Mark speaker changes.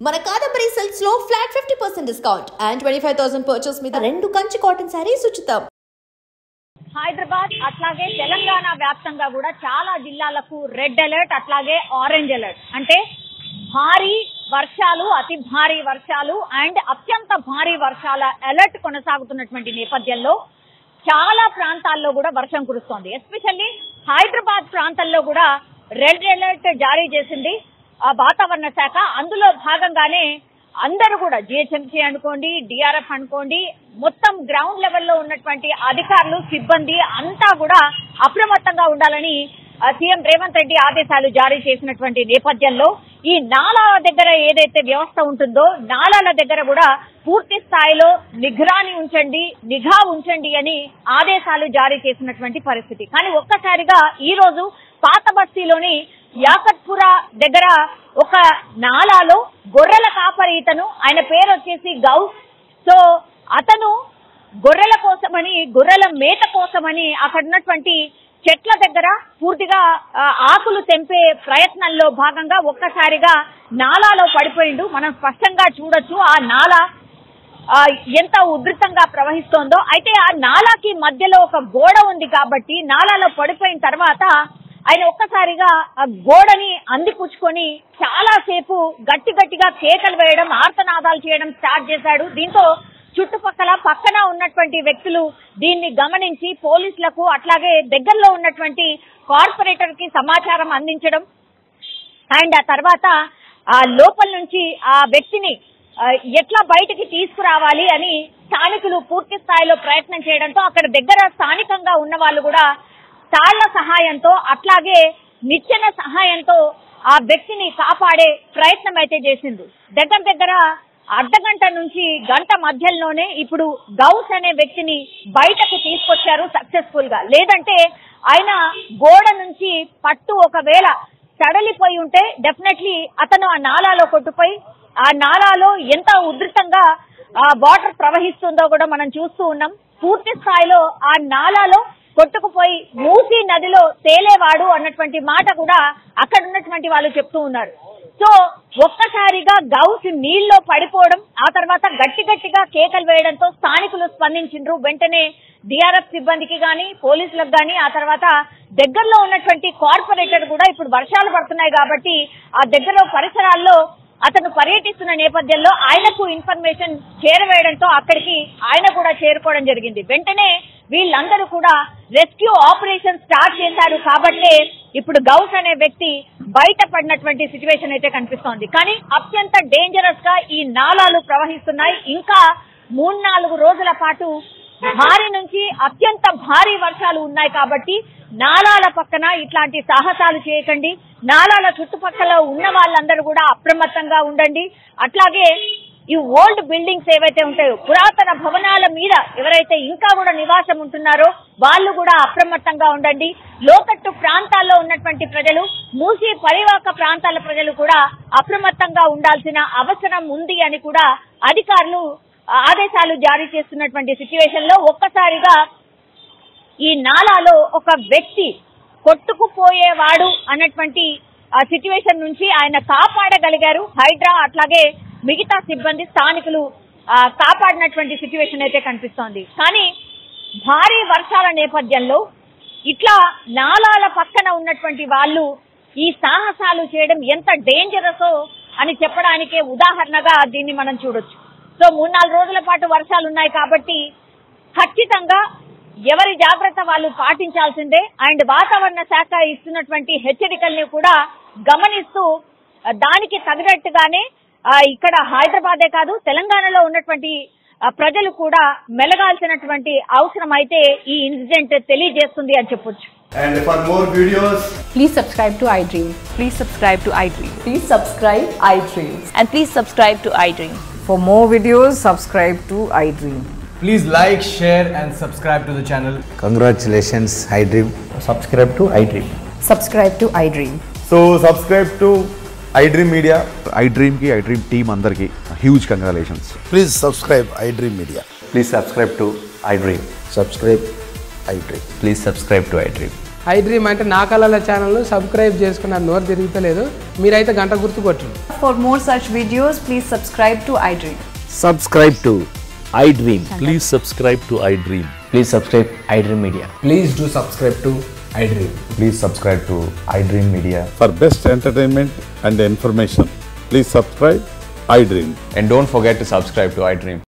Speaker 1: మన కాదంబరి సిల్క్స్ లో flat 50% discount and 25,000 purchase మీద 2 కంచి కాటన్ సారీస్ ఉచితం.
Speaker 2: హైదరాబాద్ అట్లాగే తెలంగాణ వ్యాప్తంగా కూడా చాలా జిల్లాలకు రెడ్ అలర్ట్ అట్లాగే ఆరెంజ్ అలర్ట్ అంటే భారీ వర్షాలు, అతి భారీ వర్షాలు అండ్ అత్యంత భారీ వర్షాల అలర్ట్ కొనసాగుతున్నటువంటి నేపథ్యంలో చాలా ప్రాంతాల్లో కూడా వర్షం కురుస్తోంది. ఎస్పెషల్లీ హైదరాబాద్ ప్రాంతంలో కూడా రెడ్ అలర్ట్ జారీ చేసింది ఆ వాతావరణ శాఖ. అందులో భాగంగానే అందరూ కూడా జిహెచ్ఎంసీ అనుకోండి, డిఆర్ఎఫ్ అనుకోండి, మొత్తం గ్రౌండ్ లెవెల్లో ఉన్నటువంటి అధికారులు, సిబ్బంది అంతా కూడా అప్రమత్తంగా ఉండాలని సీఎం రేవంత్ రెడ్డి ఆదేశాలు జారీ చేసినటువంటి నేపథ్యంలో ఈ నాలాల దగ్గర ఏదైతే వ్యవస్థ ఉంటుందో నాలాల దగ్గర కూడా పూర్తి స్థాయిలో నిఘా ఉంచండి అని ఆదేశాలు జారీ చేసినటువంటి పరిస్థితి. కానీ ఒక్కసారిగా ఈ రోజు పాత బస్తీలోని యాకత్పురా దగ్గర ఒక నాలాలో గొర్రెల కాపరి ఇతను, ఆయన పేరు వచ్చేసి గౌస్. సో అతను గొర్రెల కోసమని, గొర్రెల మేత కోసమని అక్కడ ఉన్నటువంటి చెట్ల దగ్గర పూర్తిగా ఆకులు తెంపే ప్రయత్నంలో భాగంగా ఒక్కసారిగా నాలాలో పడిపోయిండు. మనం స్పష్టంగా చూడొచ్చు ఆ నాలా ఎంత ఉధృతంగా ప్రవహిస్తోందో. అయితే ఆ నాలాకి మధ్యలో ఒక గోడ ఉంది కాబట్టి నాలాలో పడిపోయిన తర్వాత ఆయన ఒక్కసారిగా ఆ గోడని అందిపుచ్చుకొని చాలాసేపు గట్టిగా కేకలు వేయడం, ఆర్తనాదాలు చేయడం స్టార్ట్ చేశాడు. దీంతో పక్కన ఉన్నటువంటి వ్యక్తులు దీన్ని గమనించి పోలీసులకు అట్లాగే దగ్గరలో ఉన్నటువంటి కార్పొరేటర్ కి సమాచారం అందించడం అండ్ ఆ తర్వాత ఆ లోపల నుంచి ఆ వ్యక్తిని ఎట్లా బయటికి తీసుకురావాలి అని స్థానికులు పూర్తి స్థాయిలో ప్రయత్నం చేయడంతో అక్కడ దగ్గర స్థానికంగా ఉన్న వాళ్ళు కూడా తాళ్ల సహాయంతో అట్లాగే నిచ్చెన సహాయంతో ఆ వ్యక్తిని కాపాడే ప్రయత్నం అయితే చేసింది. దగ్గర అర్ధగంట నుంచి గంట మధ్యలోనే ఇప్పుడు గౌస్ అనే వ్యక్తిని బయటకు తీసుకొచ్చారు సక్సెస్ఫుల్ గా. లేదంటే ఆయన గోడ నుంచి పట్టు ఒకవేళ సడలిపోయి ఉంటే డెఫినెట్లీ అతను ఆ నాలాలో కొట్టుపోయి ఆ నాలాలో ఎంత ఉధృతంగా ఆ వాటర్ ప్రవహిస్తుందో కూడా మనం చూస్తూ ఉన్నాం. పూర్తి స్థాయిలో ఆ నాలాలో కొట్టుకుపోయి మూసీ నదిలో తేలేవాడు అన్నటువంటి మాట కూడా అక్కడ ఉన్నటువంటి వాళ్ళు చెప్తూ ఉన్నారు. సో ఒక్కసారిగా గౌస్ నీళ్ళలో పడిపోవడం, ఆ తర్వాత గట్టిగా కేకలు వేయడంతో స్థానికులు స్పందించిండ్రు. వెంటనే డిఆర్ఎఫ్ సిబ్బందికి గాని, పోలీసులకు గాని, ఆ తర్వాత దగ్గరలో ఉన్నటువంటి కార్పొరేటర్ కూడా ఇప్పుడు వర్షాలు పడుతున్నాయి కాబట్టి ఆ దగ్గర పరిసరాల్లో అతను పర్యటిస్తున్న నేపథ్యంలో ఆయనకు ఇన్ఫర్మేషన్ చేరవేయడంతో అక్కడికి ఆయన కూడా చేరుకోవడం జరిగింది. వెంటనే వీళ్ళందరూ కూడా రెస్క్యూ ఆపరేషన్ స్టార్ట్ చేశారు కాబట్టి ఇప్పుడు గౌస్ అనే వ్యక్తి బయటపడినటువంటి సిచ్యువేషన్ అయితే కనిపిస్తోంది. కానీ అత్యంత డేంజరస్ గా ఈ నాలాలు ప్రవహిస్తున్నాయి. ఇంకా 3-4 రోజుల పాటు భారీ నుంచి అత్యంత భారీ వర్షాలు ఉన్నాయి కాబట్టి నాలాల పక్కన ఇట్లాంటి సాహసాలు చేయకండి. నాలాల చుట్టుపక్కల ఉన్న వాళ్ళందరూ కూడా అప్రమత్తంగా ఉండండి. అట్లాగే ఈ ఓల్డ్ బిల్డింగ్స్ ఏవైతే ఉంటాయో, పురాతన భవనాల మీద ఎవరైతే ఇంకా కూడా నివాసం ఉంటున్నారో వాళ్ళు కూడా అప్రమత్తంగా ఉండండి. లోతట్టు ప్రాంతాల్లో ఉన్నటువంటి ప్రజలు, మూసీ పరివాహక ప్రాంతాల ప్రజలు కూడా అప్రమత్తంగా ఉండాల్సిన అవసరం ఉంది అని కూడా అధికారులు ఆదేశాలు జారీ చేస్తున్నటువంటి సిచ్యువేషన్ లో ఒక్కసారిగా ఈ నాలాలో ఒక వ్యక్తి కొట్టుకుపోయేవాడు అన్నటువంటి సిచ్యువేషన్ నుంచి ఆయన కాపాడగలిగారు. హైడ్రా అట్లాగే మిగతా సిబ్బంది, స్థానికులు కాపాడినటువంటి సిచ్యువేషన్ అయితే కనిపిస్తోంది. కానీ భారీ వర్షాల నేపథ్యంలో ఇట్లా నాలాల పక్కన ఉన్నటువంటి వాళ్ళు ఈ సాహసాలు చేయడం ఎంత డేంజరసో అని చెప్పడానికే ఉదాహరణగా దీన్ని మనం చూడొచ్చు. సో 3-4 రోజుల పాటు వర్షాలు ఉన్నాయి కాబట్టి ఖచ్చితంగా ఎవరి జాగ్రత్త వాళ్ళు పాటించాల్సిందే. అండ్ వాతావరణ శాఖ ఇస్తున్నటువంటి హెచ్చరికల్ని కూడా గమనిస్తూ దానికి తగినట్టుగానే ఇక్కడ హైదరాబాదే కాదు తెలంగాణలో ఉన్నటువంటి ప్రజలు కూడా మెలగాల్సినటువంటి అవసరం అయితే ఈ ఇన్సిడెంట్ తెలియజేస్తుంది అని చెప్పొచ్చు.
Speaker 3: And for more videos,
Speaker 4: please subscribe to iDream.
Speaker 5: Please subscribe to iDream.
Speaker 4: Please subscribe iDream.
Speaker 5: And please subscribe to iDream.
Speaker 4: For more videos, subscribe to iDream.
Speaker 3: please like, share and subscribe to the channel.
Speaker 6: Congratulations, iDream.
Speaker 7: Subscribe to iDream.
Speaker 4: Subscribe to iDream.
Speaker 3: So subscribe to iDream Media.
Speaker 8: iDream ki iDream team andarki huge congratulations.
Speaker 6: Please subscribe iDream Media.
Speaker 7: Please subscribe to iDream.
Speaker 6: Subscribe iDream.
Speaker 7: Please subscribe to iDream. I dream అంటే నా కళల ఛానల్ను subscribe చేసుకున్న నోరు తిరుగుతలేదు. మీరైతే గంట గుర్తు కొట్టండి.
Speaker 4: For more such videos, please subscribe to iDream.
Speaker 9: Subscribe to iDream.
Speaker 10: Please subscribe to iDream.
Speaker 9: Please subscribe iDream Media.
Speaker 7: Please do subscribe to iDream.
Speaker 3: Please subscribe to iDream Media.
Speaker 11: For best entertainment and information, please subscribe iDream.
Speaker 3: And don't forget to subscribe to iDream.